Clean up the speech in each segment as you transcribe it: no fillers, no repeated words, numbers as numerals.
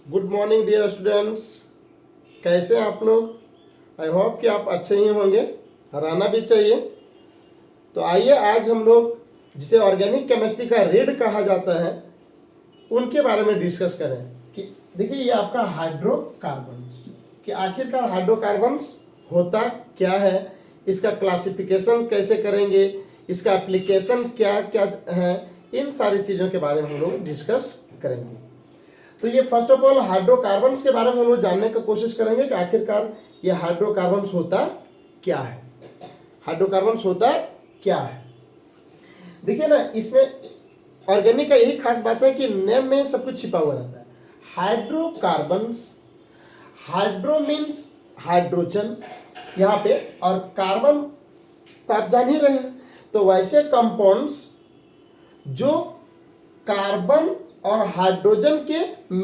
Good morning dear students. कैसे हैं आप लोग। आई होप कि आप अच्छे ही होंगे, रहना भी चाहिए। तो आइए आज हम लोग जिसे ऑर्गेनिक केमिस्ट्री का रीड कहा जाता है उनके बारे में डिस्कस करें कि देखिए ये आपका हाइड्रोकार्बन्स कि आखिरकार हाइड्रोकार्बन्स होता क्या है, इसका क्लासिफिकेशन कैसे करेंगे, इसका एप्लीकेशन क्या क्या है, इन सारी चीज़ों के बारे में हम लोग डिस्कस करेंगे। तो ये फर्स्ट ऑफ ऑल हाइड्रोकार्बन्स के बारे में हम लोग जानने की कोशिश करेंगे कि आखिरकार ये हाइड्रोकार्बन्स होता क्या है। हाइड्रोकार्बन्स होता क्या है, देखिए ना, इसमें ऑर्गेनिक का यही खास बात है कि नेम में सब कुछ छिपा हुआ रहता है। हाइड्रोकार्बन्स, हाइड्रो मीन्स हाइड्रोजन यहाँ पे, और कार्बन तो आप जान ही रहे हैं। तो वैसे कंपाउंड्स जो कार्बन और हाइड्रोजन के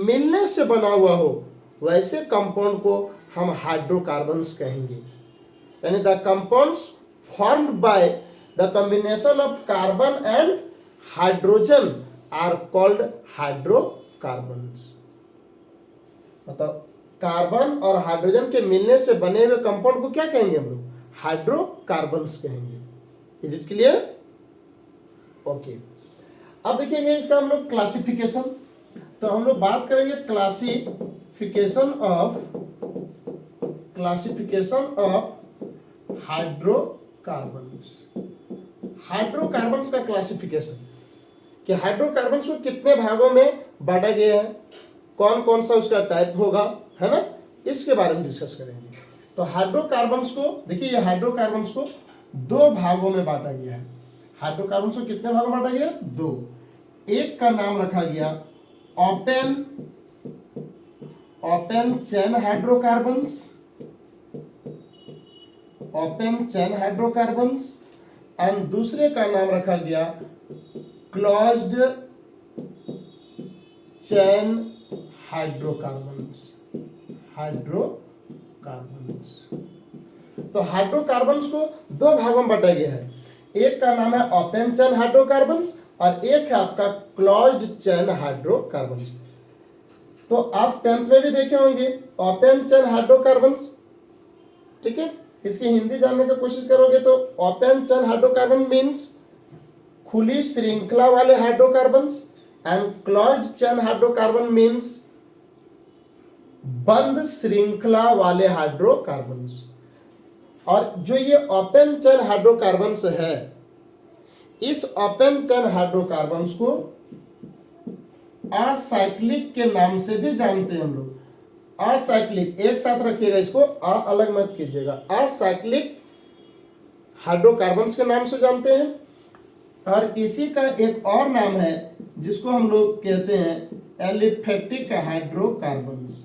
मिलने से बना हुआ हो वैसे कंपाउंड को हम हाइड्रोकार्बन्स कहेंगे। यानी the compounds formed by the combination of carbon and hydrogen are called hydrocarbons. मतलब कार्बन और हाइड्रोजन के मिलने से बने हुए कंपाउंड को क्या कहेंगे हम लोग, हाइड्रोकार्बन्स कहेंगे। Is it clear? ओके, अब देखेंगे इसका हम लोग क्लासिफिकेशन। तो हम लोग बात करेंगे क्लासिफिकेशन ऑफ हाइड्रोकार्बन्स। हाइड्रोकार्बन्स का क्लासिफिकेशन कि हाइड्रोकार्बन्स को कितने भागों में बांटा गया है, कौन कौन सा उसका टाइप होगा, है ना, इसके बारे में डिस्कस करेंगे। तो हाइड्रोकार्बन्स को देखिए, ये हाइड्रोकार्बन्स को दो भागों में बांटा गया है। हाइड्रोकार्बन्स को कितने भागों में बांटा गया? दो। एक का नाम रखा गया open chain hydrocarbons, open chain hydrocarbons, and दूसरे का नाम रखा गया क्लोज्ड चेन हाइड्रोकार्बन्स। तो हाइड्रोकार्बन्स को दो भागों में बांटा गया है। एक का नाम है ओपन चेन हाइड्रोकार्बन्स और एक है आपका क्लोज्ड चेन हाइड्रोकार्बन्स। तो आप 10th में भी देखे होंगे ओपन चेन हाइड्रोकार्बन्स, ठीक है। इसकी हिंदी जानने की कोशिश करोगे तो ओपन चेन हाइड्रोकार्बन मीन्स खुली श्रृंखला वाले hydrocarbons, and closed chain hydrocarbon means बंद श्रृंखला वाले हाइड्रोकार्बन्स। और जो ये ओपन चेन हाइड्रोकार्बन्स है, इस ओपन चेन हाइड्रोकार्बन्स को असाइक्लिक के नाम से भी जानते हैं हम लोग। असाइक्लिक, एक साथ रखिएगा इसको, अलग मत कीजिएगा। असाइक्लिक हाइड्रोकार्बन्स के नाम से जानते हैं। और इसी का एक और नाम है जिसको हम लोग कहते हैं aliphatic hydrocarbons.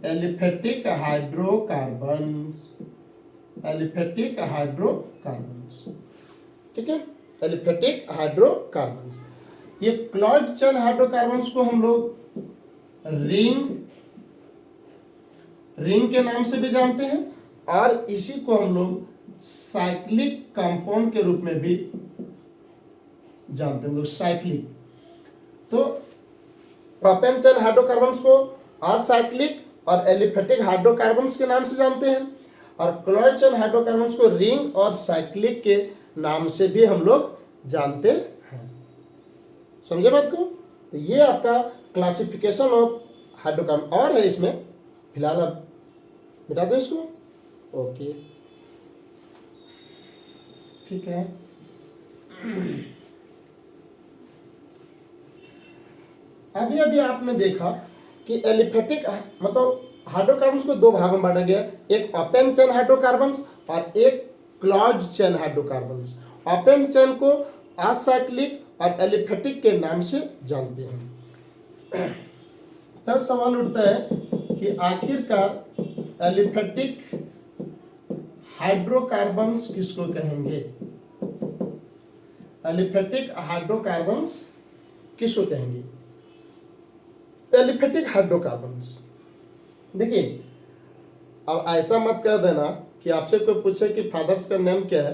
Aliphatic hydrocarbons, aliphatic hydrocarbons, ठीक है, एलिफेटिक हाइड्रोकार्बन्स। ये क्लोज्ड चेन हाइड्रोकार्बन्स को हम लोग रिंग के नाम से भी जानते हैं, और इसी को हम लोग साइक्लिक कंपाउंड के रूप में भी जानते हैं, लोग साइक्लिक। तो ओपन चेन हाइड्रोकार्बन्स को असाइक्लिक और एलिफेटिक हाइड्रोकार्बन्स के नाम से जानते हैं, और क्लोज्ड चेन हाइड्रोकार्बन्स को रिंग और साइक्लिक के नाम से भी हम लोग जानते हैं। समझे बात को? तो ये आपका क्लासिफिकेशन ऑफ हाइड्रोकार्बन। और है इसमें, फिलहाल अब मिटा दो इसको। ओके, ठीक है। अभी आपने देखा कि एलिफेटिक मतलब हाइड्रोकार्बन्स को दो भागों में बांटा गया, एक ओपन चेन हाइड्रोकार्बन्स और एक closed chain hydrocarbons. Open chain को असाइक्लिक और एलिफेटिक के नाम से जानते हैं। तब सवाल उठता है कि आखिरकार एलिफेटिक हाइड्रोकार्बन्स किसको कहेंगे? एलिफेटिक हाइड्रोकार्बन्स किसको कहेंगे? एलिफेटिक हाइड्रोकार्बन्स, देखिए अब ऐसा मत कर देना कि आपसे कोई पूछे कि फादर्स का नेम क्या है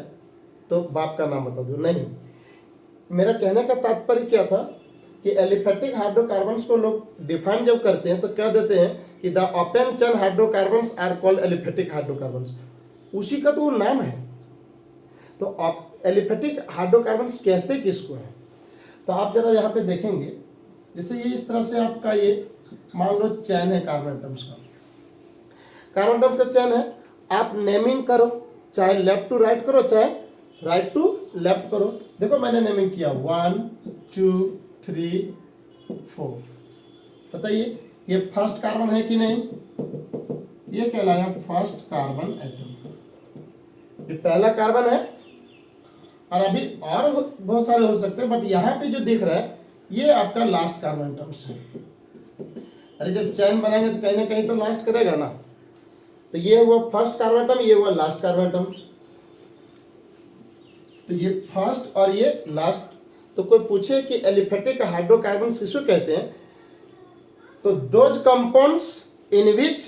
तो बाप का नाम बता दो। नहीं, मेरा कहने का तात्पर्य क्या था कि एलिफेटिक हाइड्रोकार्बन्स को लोग डिफाइन जब करते हैं तो कह देते हैं कि the open chain hydrocarbons are called aliphatic hydrocarbons. उसी का तो वो नाम है। तो एलिफेटिक हाइड्रोकार्बन्स कहते किसको हैं? तो आप जरा यहाँ पे देखेंगे, जैसे ये इस तरह से आपका ये मान लो चैन है कार्बन एटम्स का, कार्बन एटम्स का चैन है। आप नेमिंग करो, चाहे लेफ्ट टू राइट करो चाहे राइट टू लेफ्ट करो। देखो मैंने नेमिंग किया 1 2 3 4। बताइए ये फर्स्ट कार्बन है कि नहीं? ये कहलाया फर्स्ट कार्बन एटम। ये पहला कार्बन है। और अभी और बहुत सारे हो सकते हैं, बट यहाँ पे जो दिख रहा है ये आपका लास्ट कार्बन एटम्स है। अरे जब चैन बनाएंगे तो कहीं ना कहीं तो लास्ट करेगा ना। तो ये हुआ फर्स्ट कार्बन एटम, ये हुआ लास्ट कार्बन एटम्स। तो ये फर्स्ट और ये लास्ट। तो कोई पूछे कि एलिफेटिक हाइड्रोकार्बन्स किसको कहते हैं, तो those compounds in which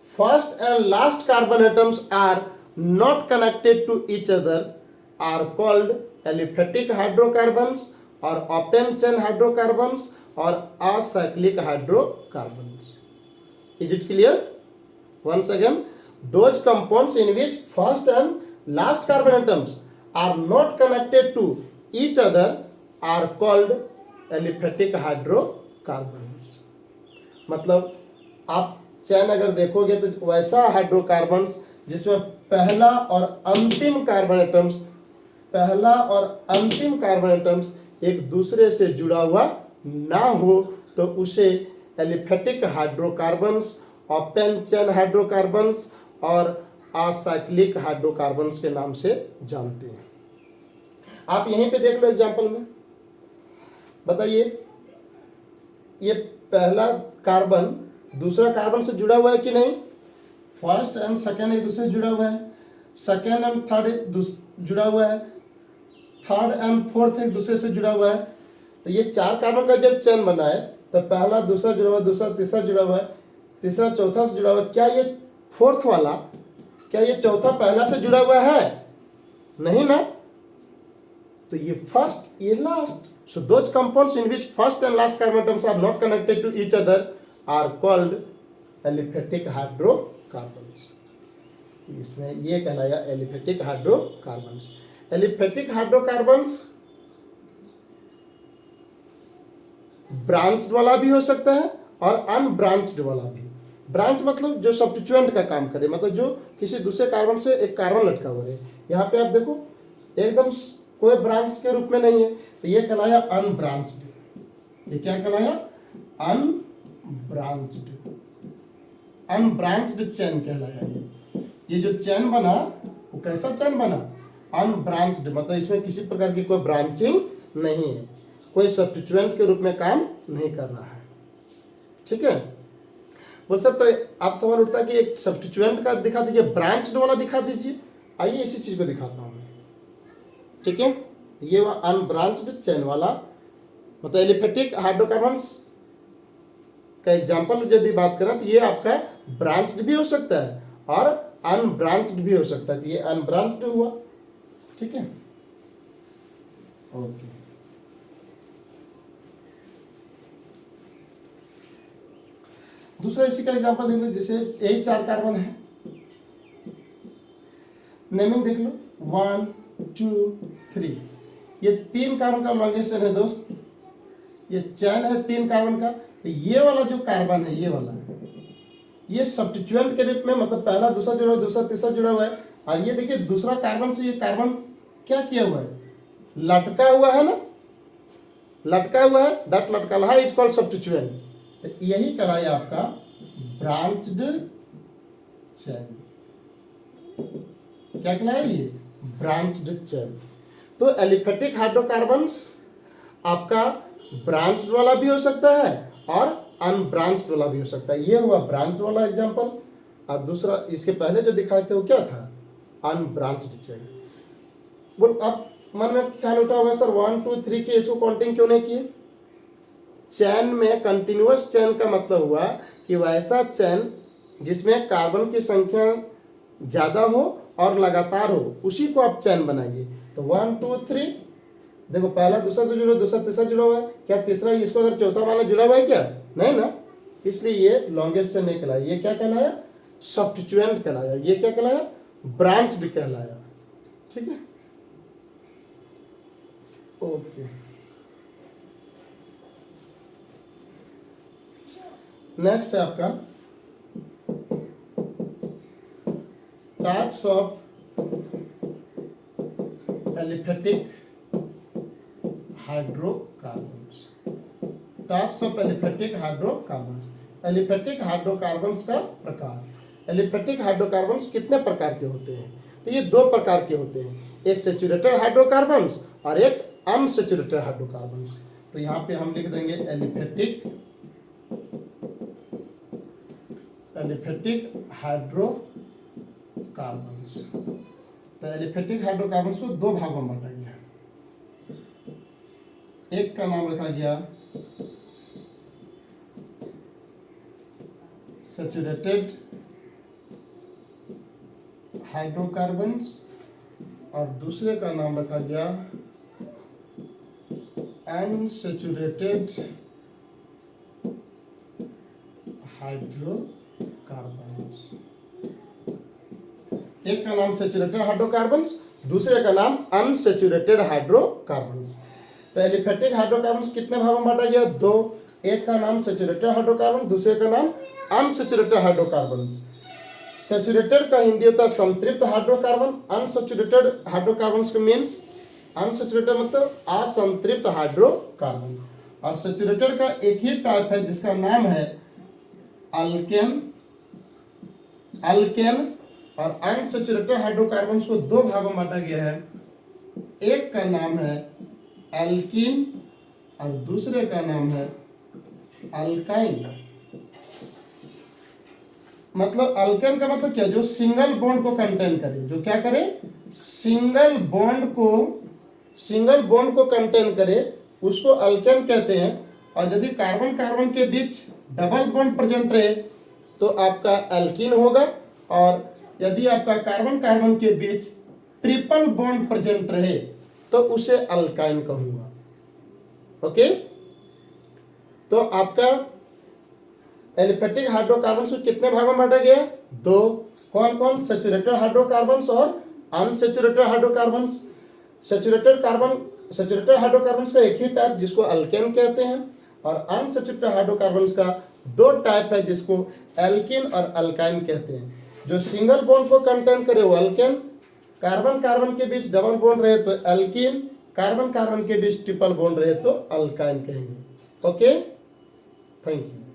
first and last carbon atoms are not connected to each other are called aliphatic hydrocarbons और ओपन चेन हाइड्रोकार्बन्स और acyclic hydrocarbons. Is it clear? once again, those compounds in which first and last carbon atoms are not connected to each other are called aliphatic hydrocarbons। मतलब आप चैन अगर देखोगे तो वैसा hydrocarbons जिसमें पहला और अंतिम कार्बन एटम्स, पहला और अंतिम कार्बन एटम्स एक दूसरे से जुड़ा हुआ ना हो, तो उसे aliphatic hydrocarbons, open chain hydrocarbons और असाइक्लिक हाइड्रोकार्बन्स के नाम से जानते हैं। आप यहीं पे देख लो एग्जांपल में। बताइए ये पहला कार्बन दूसरा कार्बन से जुड़ा हुआ है कि नहीं? फर्स्ट एंड सेकेंड एक दूसरे से जुड़ा हुआ है, सेकेंड एंड थर्ड जुड़ा हुआ है, थर्ड एंड फोर्थ एक दूसरे से जुड़ा हुआ है। तो ये चार कार्बन का जब चेन बना है तो पहला दूसरा जुड़ा हुआ है, दूसरा तीसरा जुड़ा हुआ है, तीसरा चौथा से जुड़ा हुआ है। क्या ये फोर्थ वाला, क्या ये चौथा पहला से जुड़ा हुआ है? नहीं ना। तो ये फर्स्ट, ये last. So those compounds in which first and last carbon atoms are not connected to each other are called aliphatic hydrocarbons. इसमें ये कहलाया aliphatic hydrocarbons. Aliphatic hydrocarbons branched वाला भी हो सकता है और अनब्रांच्ड वाला भी। ब्रांच मतलब जो सब्स्टिट्यूएंट का काम करे, मतलब जो किसी दूसरे कार्बन से एक कार्बन लटका हुआ है। यहाँ पे आप देखो एकदम कोई ब्रांच के रूप में नहीं है, तो ये कहलाया अनब्रांच्ड। ये क्या कहलाया? अनब्रांच्ड। अनब्रांच्ड चेन कहलाया ये जो चेन बना वो कैसा चेन बना? अनब्रांच्ड, मतलब इसमें किसी प्रकार की कोई ब्रांचिंग नहीं है, कोई सब्स्टिट्यूएंट के रूप में काम नहीं कर रहा है। ठीक है बोल सर, तो आप सवाल उठता है कि एक सब्स्टिट्यूएंट का दिखा दीजिए, ब्रांच्ड वाला दिखा दीजिए। आइए इसी चीज को दिखाता हूँ मैं। ठीक है, ये अनब्रांच्ड चेन वाला मतलब एलिफेटिक हाइड्रोकार्बन्स का एग्जांपल यदि बात करें तो ये आपका ब्रांच्ड भी हो सकता है और अनब्रांच्ड भी हो सकता है। तो ये अनब्रांच्ड हुआ। ठीक है, ओके। दूसरा इसी का एग्जांपल देख लो, जैसे यही चार कार्बन है, नेमिंग देख लो 1 2 3। ये तीन कार्बन का लॉन्गेस्ट चेन है दोस्त, ये चैन है तीन कार्बन का। तो ये वाला जो कार्बन है, ये वाला ये सब्स्टिट्यूएंट के रूप में, मतलब पहला दूसरा जुड़ा हुआ, दूसरा तीसरा जुड़ा हुआ है। और ये देखिए दूसरा कार्बन से ये कार्बन क्या किया हुआ है? लटका हुआ है ना, लटका हुआ है। दैट लटका इज कॉल्ड सब्स्टिट्यूएंट। यही कहलाया आपका ब्रांच्ड चेन। क्या कहलाया? ये ब्रांच्ड चेन। तो एलिफेटिक हाइड्रोकार्बन्स आपका ब्रांच्ड वाला भी हो सकता है और अनब्रांच्ड वाला भी हो सकता है। ये हुआ ब्रांच्ड वाला एग्जांपल, और दूसरा इसके पहले जो दिखाए थे वो क्या था? Unbranched chain. बोल अब मन में ख्याल उठा होगा सर 1 2 3 के इसको काउंटिंग क्यों नहीं किए? चैन में कंटिन्यूअस चैन का मतलब हुआ कि वैसा चैन जिसमें कार्बन की संख्या ज़्यादा हो और लगातार हो, उसी को आप चैन बनाइए। तो 1 2 3 देखो पहला दूसरा से जुड़ा, दूसरा तीसरा जुड़ा हुआ है, क्या तीसरा इसको अगर चौथा वाला जुड़ा हुआ है क्या? नहीं ना, इसलिए ये लॉन्गेस्ट चेन नहीं कहलाया। ये क्या कहलाया? सब्स्टिट्यूएंट कहलाया। ये क्या कहलाया? ब्रांच्ड कहलाया। ठीक है, ओके। नेक्स्ट है आपका types of aliphatic hydrocarbons. Types of aliphatic hydrocarbons. Aliphatic hydrocarbons का प्रकार। एलिफेटिक हाइड्रोकार्बन्स कितने प्रकार के होते हैं? तो ये दो प्रकार के होते हैं, एक सैचुरेटेड हाइड्रोकार्बन्स और एक अनसैचुरेटेड हाइड्रोकार्बन्स। तो यहाँ पे हम लिख देंगे एलिफेटिक हाइड्रोकार्बन्स। तो एलिफेटिक हाइड्रोकार्बन्स को दो भागों में बांटा गया। एक का नाम रखा गया सैचुरेटेड हाइड्रोकार्बन्स और दूसरे का नाम रखा गया अनसैचुरेटेड हाइड्रोकार्बन्स। एक का नाम सैचुरेटेड हाइड्रोकार्बन्स, दूसरे का नाम अनसैचुरेटेड हाइड्रोकार्बन्स। तो एलिफेटिक हाइड्रोकार्बन्स कितने भागों में बांटा गया? दो। एक का नाम सैचुरेटेड हाइड्रोकार्बन, दूसरे का नाम अनसैचुरेटेड हाइड्रोकार्बन्स। सैचुरेटेड का हिंदी होता है संतृप्त हाइड्रोकार्बन। अनसैचुरेटेड हाइड्रोकार्बन्स का मीन्स, अनसैचुरेटेड मतलब असंतृप्त हाइड्रोकार्बन। और सैचुरेटेड का एक ही टाइप है जिसका नाम है अल्केन। अल्केन और अनसैचुरेटेड हाइड्रोकार्बन्स को दो भागों में बांटा गया है। एक का नाम है एल्कीन और दूसरे का नाम है अल्काइन। मतलब अल्केन का मतलब क्या? जो सिंगल बॉन्ड को कंटेन करे। जो क्या करे? सिंगल बॉन्ड को कंटेन करे, उसको अल्केन कहते हैं। और यदि कार्बन कार्बन के बीच डबल बॉन्ड प्रेजेंट रहे तो आपका एल्कीन होगा। और यदि आपका कार्बन कार्बन के बीच ट्रिपल बॉन्ड प्रेजेंट रहे तो उसे अल्काइन कहूंगा। ओके, तो आपका एलिफेटिक हाइड्रोकार्बन्स को कितने भागों में बांटा गया? दो। कौन कौन? सैचुरेटेड हाइड्रोकार्बन्स और अनसैचुरेटेड हाइड्रोकार्बन्स। सैचुरेटेड हाइड्रोकार्बन्स का एक ही टाइप जिसको अल्केन कहते हैं, और अनसैचुरेटेड हाइड्रोकार्बन्स का दो टाइप है जिसको एल्कीन और अल्काइन कहते हैं। जो सिंगल बॉन्ड को कंटेन करे वो अल्केन, कार्बन कार्बन के बीच डबल बॉन्ड रहे तो एल्कीन, कार्बन कार्बन के बीच ट्रिपल बॉन्ड रहे तो अल्काइन कहेंगे। Okay, thank you.